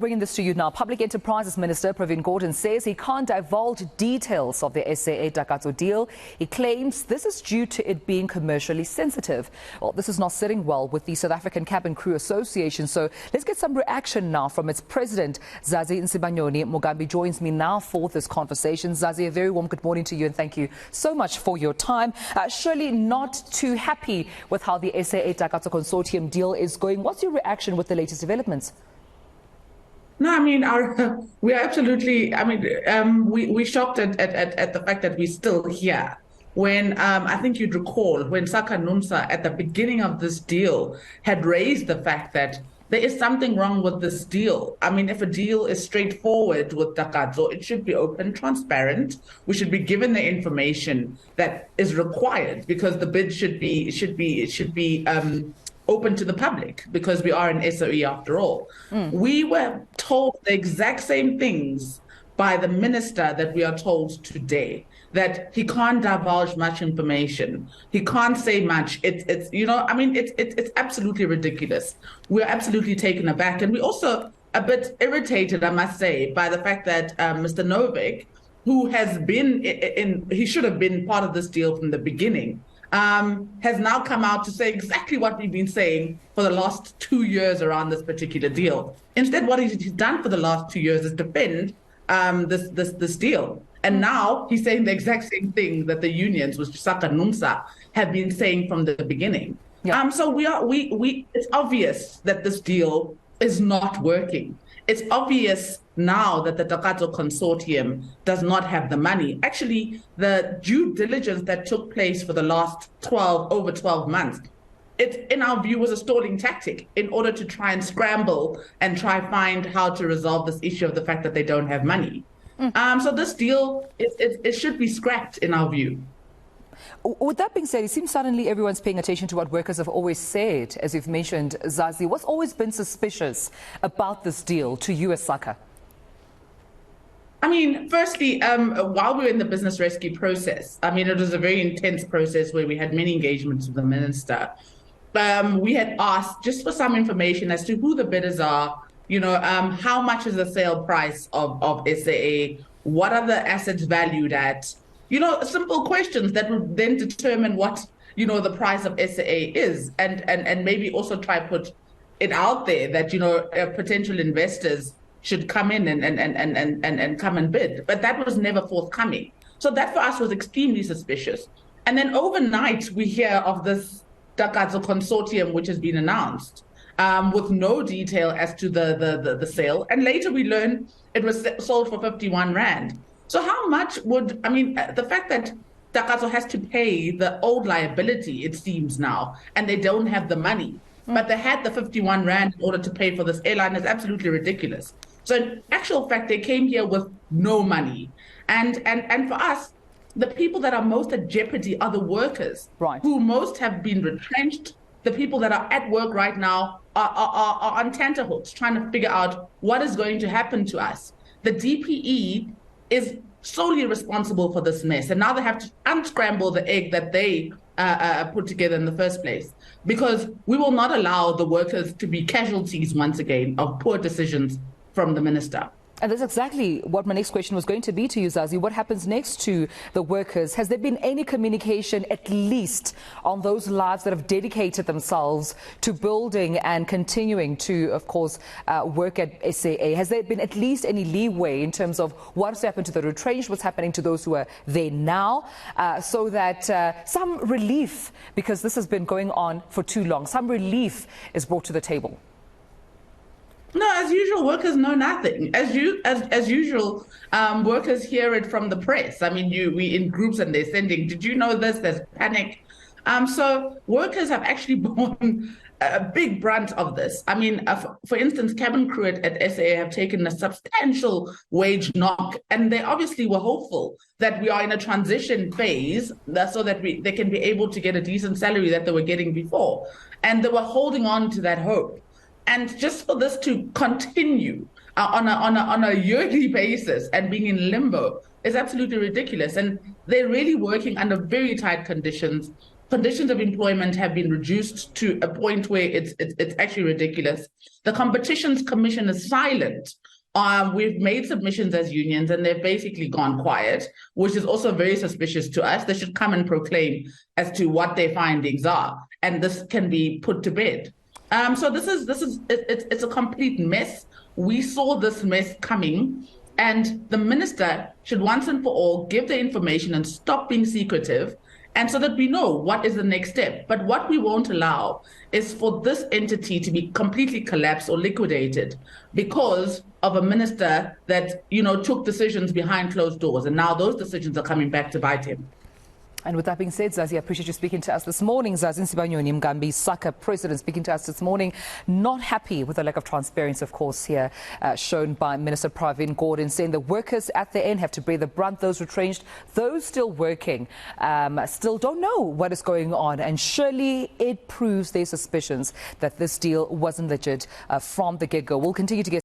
bringing this to you now. Public Enterprises Minister Pravin Gordhan says he can't divulge details of the SAA-Takatso deal. He claims this is due to it being commercially sensitive. Well, this is not sitting well with the South African Cabin Crew Association. So let's get some reaction now from its President Zazi Nsibanyoni Mugambi joins me now for this conversation. Zazi, a very warm good morning to you and thank you so much for your time. Surely not too happy with how the SAA-Takatso consortium deal is going. What's your reaction with the latest developments? No, I mean, we are absolutely, we're shocked at the fact that we're still here. When I think you'd recall when SACA NUMSA at the beginning of this deal had raised the fact that there is something wrong with this deal. I mean, if a deal is straightforward with Takatso, it should be open, transparent. We should be given the information that is required because the bid should be open to the public because we are an SOE after all. We were told the exact same things by the minister that we are told today, that he can't divulge much information. He can't say much. It's absolutely ridiculous. We're absolutely taken aback. And we're also a bit irritated, I must say, by the fact that Mr. Novik, who has been he should have been part of this deal from the beginning, has now come out to say exactly what we've been saying for the last 2 years around this particular deal. Instead, what he's done for the last 2 years is defend this deal. And now he's saying the exact same thing that the unions, which SACA NUMSA, have been saying from the beginning. Yeah. So it's obvious that this deal is not working. It's obvious now that the Takatso consortium does not have the money. Actually, the due diligence that took place for the last over 12 months, it, in our view, was a stalling tactic in order to try and scramble and try find how to resolve this issue of the fact that they don't have money. So this deal, it should be scrapped in our view. With that being said, it seems suddenly everyone's paying attention to what workers have always said, as you've mentioned, Zazi. What's always been suspicious about this deal to you as SACA? I mean, firstly, while we were in the business rescue process, I mean, it was a very intense process where we had many engagements with the minister. We had asked just for some information as to who the bidders are, how much is the sale price of SAA, what are the assets valued at, simple questions that would then determine what, the price of SAA is, and maybe also try to put it out there that, potential investors should come in and come and bid. But that was never forthcoming. So that for us was extremely suspicious. And then overnight, we hear of this Takatso consortium, which has been announced, with no detail as to the sale. And later we learned it was sold for 51 Rand. So how much the fact that Takatso has to pay the old liability, it seems now, and they don't have the money, but they had the 51 Rand in order to pay for this airline is absolutely ridiculous. So in actual fact, they came here with no money. And for us, the people that are most at jeopardy are the workers, right, who most have been retrenched. The people that are at work right now are on tenterhooks trying to figure out what is going to happen to us. The DPE is solely responsible for this mess. And now they have to unscramble the egg that they put together in the first place, because we will not allow the workers to be casualties once again of poor decisions from the minister. And that's exactly what my next question was going to be to you, Zazi. What happens next to the workers? Has there been any communication, at least, on those lives that have dedicated themselves to building and continuing to, of course, work at SAA? Has there been at least any leeway in terms of what's happened to the retrenched, what's happening to those who are there now, so that some relief, because this has been going on for too long, some relief is brought to the table? No, as usual, workers know nothing. As usual, workers hear it from the press. I mean, we in groups and they're sending, did you know this? There's panic. So workers have actually borne a big brunt of this. I mean, for instance, cabin crew at SAA have taken a substantial wage knock, and they obviously were hopeful that we are in a transition phase so that they can be able to get a decent salary that they were getting before. And they were holding on to that hope. And just for this to continue on a yearly basis and being in limbo is absolutely ridiculous. And they're really working under very tight conditions. Conditions of employment have been reduced to a point where it's actually ridiculous. The Competitions Commission is silent. We've made submissions as unions and they've basically gone quiet, which is also very suspicious to us. They should come and proclaim as to what their findings are, and this can be put to bed. So it's a complete mess. We saw this mess coming, and the minister should once and for all give the information and stop being secretive, and so that we know what is the next step. But what we won't allow is for this entity to be completely collapsed or liquidated because of a minister that, took decisions behind closed doors. And now those decisions are coming back to bite him. And with that being said, Zazi, I appreciate you speaking to us this morning. Zazi Nsibanyoni Mugambi, SACA president, speaking to us this morning. Not happy with the lack of transparency, of course, here shown by Minister Pravin Gordhan, saying the workers at the end have to bear the brunt. Those retrenched, those still working, still don't know what is going on. And surely it proves their suspicions that this deal wasn't legit from the get-go. We'll continue to get